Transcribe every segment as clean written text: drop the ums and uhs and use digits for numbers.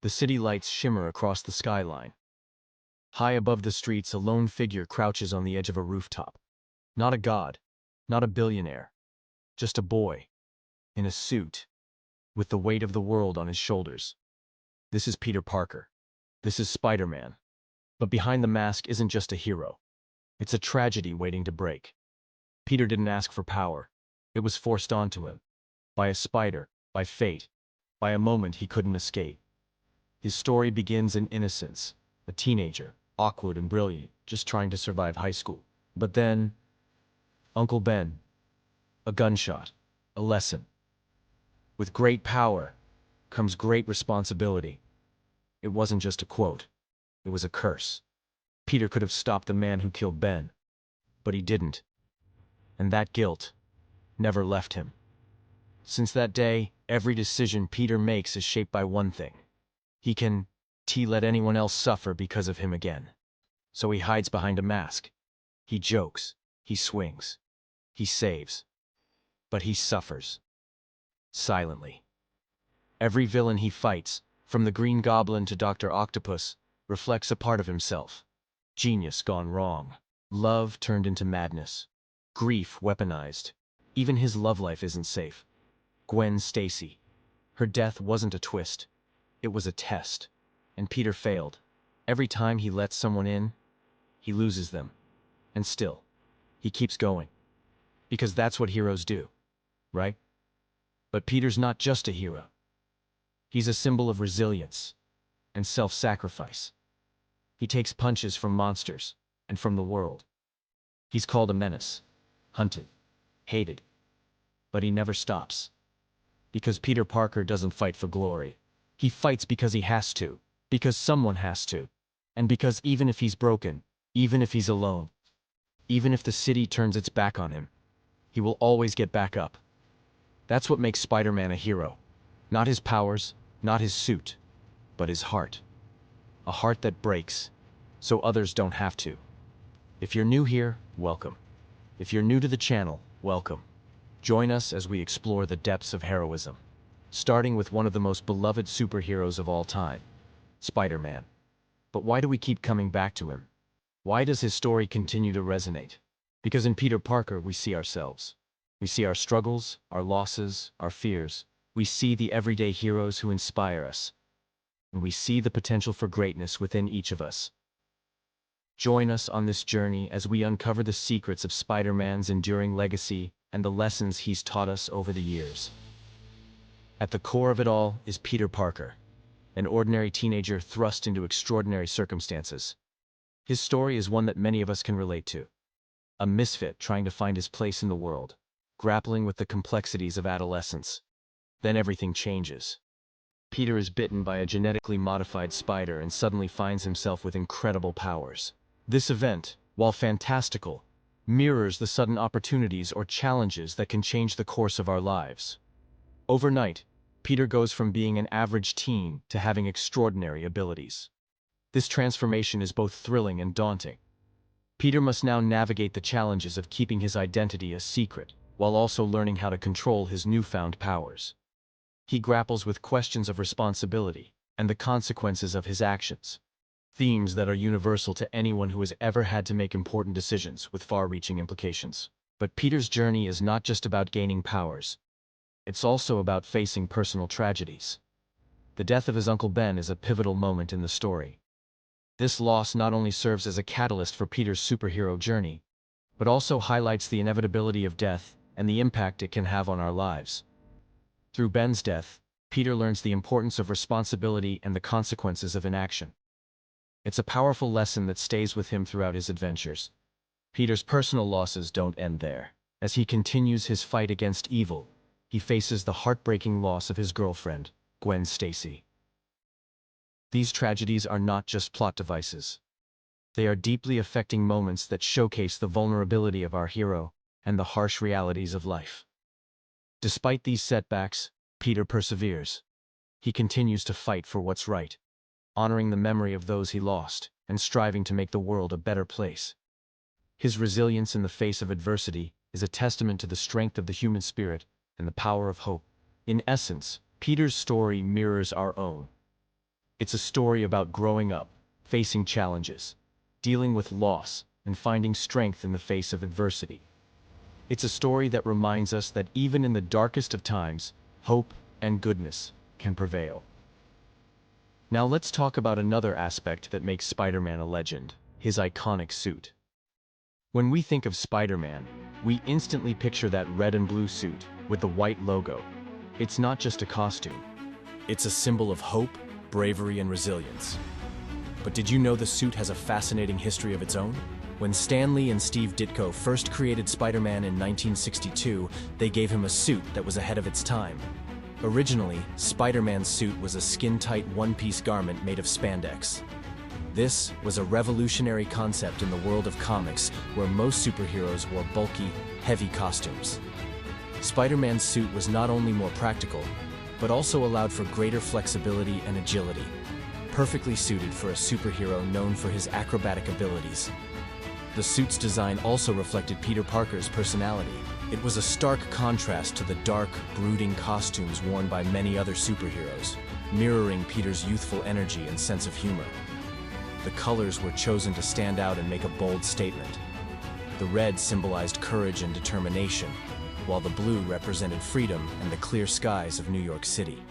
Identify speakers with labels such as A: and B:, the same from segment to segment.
A: The city lights shimmer across the skyline. High above the streets, a lone figure crouches on the edge of a rooftop. Not a god, not a billionaire, just a boy, in a suit, with the weight of the world on his shoulders. This is Peter Parker. This is Spider-Man. But behind the mask isn't just a hero. It's a tragedy waiting to break. Peter didn't ask for power. It was forced onto him. By a spider, by fate, by a moment he couldn't escape. His story begins in innocence, a teenager, awkward and brilliant, just trying to survive high school. But then, Uncle Ben, a gunshot, a lesson. With great power comes great responsibility. It wasn't just a quote. It was a curse. Peter could have stopped the man who killed Ben, but he didn't. And that guilt never left him. Since that day, every decision Peter makes is shaped by one thing. He can let anyone else suffer because of him again. So he hides behind a mask. He jokes. He swings. He saves. But he suffers. Silently. Every villain he fights, from the Green Goblin to Dr. Octopus, reflects a part of himself. Genius gone wrong. Love turned into madness. Grief weaponized. Even his love life isn't safe. Gwen Stacy. Her death wasn't a twist. It was a test. And Peter failed. Every time he lets someone in, he loses them. And still, he keeps going. Because that's what heroes do, right? But Peter's not just a hero. He's a symbol of resilience and self-sacrifice. He takes punches from monsters and from the world. He's called a menace, hunted, hated. But he never stops. Because Peter Parker doesn't fight for glory. He fights because he has to, because someone has to, and because even if he's broken, even if he's alone, even if the city turns its back on him, he will always get back up. That's what makes Spider-Man a hero. Not his powers, not his suit, but his heart. A heart that breaks, so others don't have to. If you're new here, welcome. If you're new to the channel, welcome. Join us as we explore the depths of heroism, starting with one of the most beloved superheroes of all time, Spider-Man. But why do we keep coming back to him? Why does his story continue to resonate? Because in Peter Parker we see ourselves. We see our struggles, our losses, our fears. We see the everyday heroes who inspire us. And we see the potential for greatness within each of us. Join us on this journey as we uncover the secrets of Spider-Man's enduring legacy and the lessons he's taught us over the years. At the core of it all is Peter Parker, an ordinary teenager thrust into extraordinary circumstances. His story is one that many of us can relate to. A misfit trying to find his place in the world, grappling with the complexities of adolescence. Then everything changes. Peter is bitten by a genetically modified spider and suddenly finds himself with incredible powers. This event, while fantastical, mirrors the sudden opportunities or challenges that can change the course of our lives. Overnight, Peter goes from being an average teen to having extraordinary abilities. This transformation is both thrilling and daunting. Peter must now navigate the challenges of keeping his identity a secret, while also learning how to control his newfound powers. He grapples with questions of responsibility and the consequences of his actions, themes that are universal to anyone who has ever had to make important decisions with far-reaching implications. But Peter's journey is not just about gaining powers. It's also about facing personal tragedies. The death of his Uncle Ben is a pivotal moment in the story. This loss not only serves as a catalyst for Peter's superhero journey, but also highlights the inevitability of death and the impact it can have on our lives. Through Ben's death, Peter learns the importance of responsibility and the consequences of inaction. It's a powerful lesson that stays with him throughout his adventures. Peter's personal losses don't end there. As he continues his fight against evil, he faces the heartbreaking loss of his girlfriend, Gwen Stacy. These tragedies are not just plot devices. They are deeply affecting moments that showcase the vulnerability of our hero and the harsh realities of life. Despite these setbacks, Peter perseveres. He continues to fight for what's right, honoring the memory of those he lost and striving to make the world a better place. His resilience in the face of adversity is a testament to the strength of the human spirit and the power of hope. In essence, Peter's story mirrors our own. It's a story about growing up, facing challenges, dealing with loss, and finding strength in the face of adversity. It's a story that reminds us that even in the darkest of times, hope and goodness can prevail. Now let's talk about another aspect that makes Spider-Man a legend, his iconic suit. When we think of Spider-Man, we instantly picture that red and blue suit with the white logo. It's not just a costume. It's a symbol of hope, bravery, and resilience. But did you know the suit has a fascinating history of its own? When Stan Lee and Steve Ditko first created Spider-Man in 1962, they gave him a suit that was ahead of its time. Originally, Spider-Man's suit was a skin-tight one-piece garment made of spandex. This was a revolutionary concept in the world of comics, where most superheroes wore bulky, heavy costumes. Spider-Man's suit was not only more practical, but also allowed for greater flexibility and agility, perfectly suited for a superhero known for his acrobatic abilities. The suit's design also reflected Peter Parker's personality. It was a stark contrast to the dark, brooding costumes worn by many other superheroes, mirroring Peter's youthful energy and sense of humor. The colors were chosen to stand out and make a bold statement. The red symbolized courage and determination, while the blue represented freedom and the clear skies of New York City.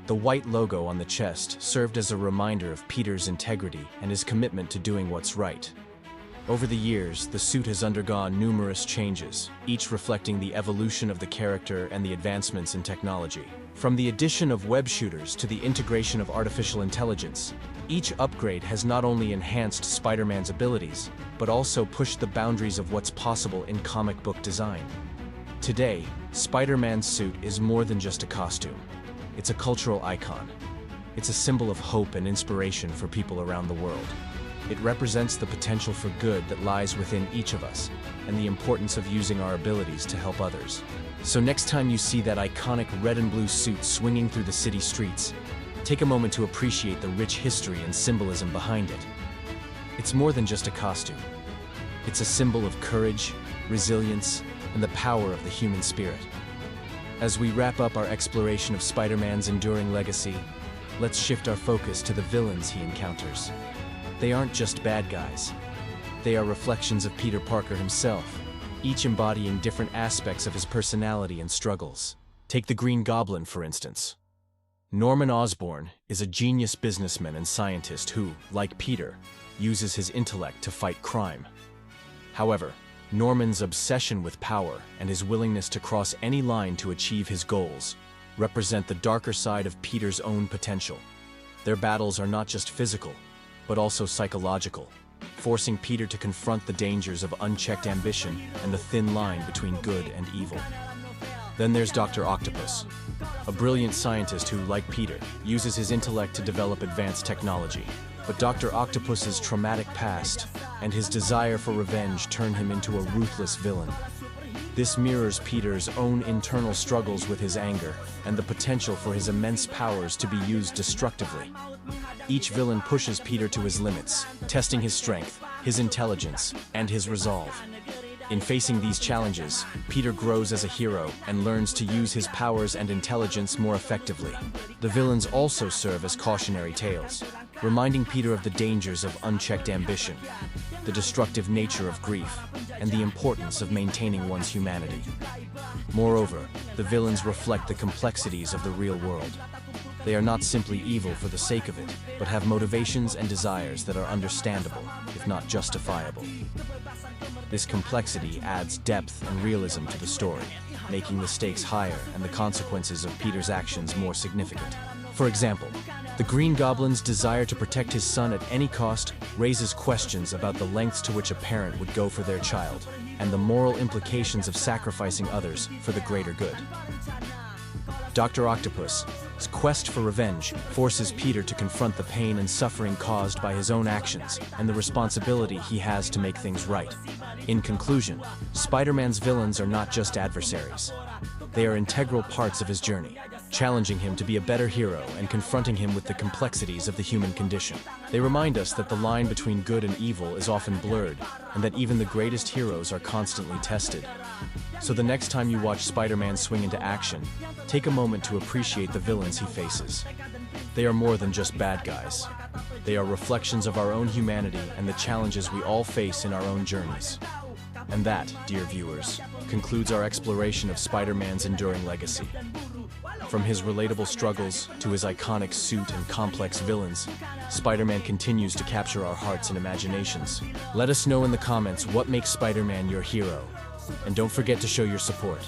A: The white logo on the chest served as a reminder of Peter's integrity and his commitment to doing what's right. Over the years, the suit has undergone numerous changes, each reflecting the evolution of the character and the advancements in technology. From the addition of web shooters to the integration of artificial intelligence, each upgrade has not only enhanced Spider-Man's abilities, but also pushed the boundaries of what's possible in comic book design. Today, Spider-Man's suit is more than just a costume. It's a cultural icon. It's a symbol of hope and inspiration for people around the world. It represents the potential for good that lies within each of us, and the importance of using our abilities to help others. So next time you see that iconic red and blue suit swinging through the city streets, take a moment to appreciate the rich history and symbolism behind it. It's more than just a costume. It's a symbol of courage, resilience, and the power of the human spirit. As we wrap up our exploration of Spider-Man's enduring legacy, let's shift our focus to the villains he encounters. They aren't just bad guys. They are reflections of Peter Parker himself, each embodying different aspects of his personality and struggles. Take the Green Goblin, for instance. Norman Osborn is a genius businessman and scientist who, like Peter, uses his intellect to fight crime. However, Norman's obsession with power and his willingness to cross any line to achieve his goals represent the darker side of Peter's own potential. Their battles are not just physical, but also psychological, forcing Peter to confront the dangers of unchecked ambition and the thin line between good and evil. Then there's Dr. Octopus, a brilliant scientist who, like Peter, uses his intellect to develop advanced technology. But Dr. Octopus's traumatic past and his desire for revenge turn him into a ruthless villain. This mirrors Peter's own internal struggles with his anger and the potential for his immense powers to be used destructively. Each villain pushes Peter to his limits, testing his strength, his intelligence, and his resolve. In facing these challenges, Peter grows as a hero and learns to use his powers and intelligence more effectively. The villains also serve as cautionary tales, reminding Peter of the dangers of unchecked ambition, the destructive nature of grief, and the importance of maintaining one's humanity. Moreover, the villains reflect the complexities of the real world. They are not simply evil for the sake of it, but have motivations and desires that are understandable, if not justifiable. This complexity adds depth and realism to the story, making the stakes higher and the consequences of Peter's actions more significant. For example, the Green Goblin's desire to protect his son at any cost raises questions about the lengths to which a parent would go for their child, and the moral implications of sacrificing others for the greater good. Dr. Octopus's quest for revenge forces Peter to confront the pain and suffering caused by his own actions and the responsibility he has to make things right. In conclusion, Spider-Man's villains are not just adversaries. They are integral parts of his journey, challenging him to be a better hero and confronting him with the complexities of the human condition. They remind us that the line between good and evil is often blurred, and that even the greatest heroes are constantly tested. So the next time you watch Spider-Man swing into action, take a moment to appreciate the villains he faces. They are more than just bad guys. They are reflections of our own humanity and the challenges we all face in our own journeys. And that, dear viewers, concludes our exploration of Spider-Man's enduring legacy. From his relatable struggles to his iconic suit and complex villains, Spider-Man continues to capture our hearts and imaginations. Let us know in the comments what makes Spider-Man your hero, and don't forget to show your support.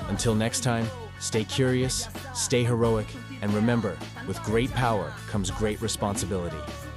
A: Until next time, stay curious, stay heroic, and remember, with great power comes great responsibility.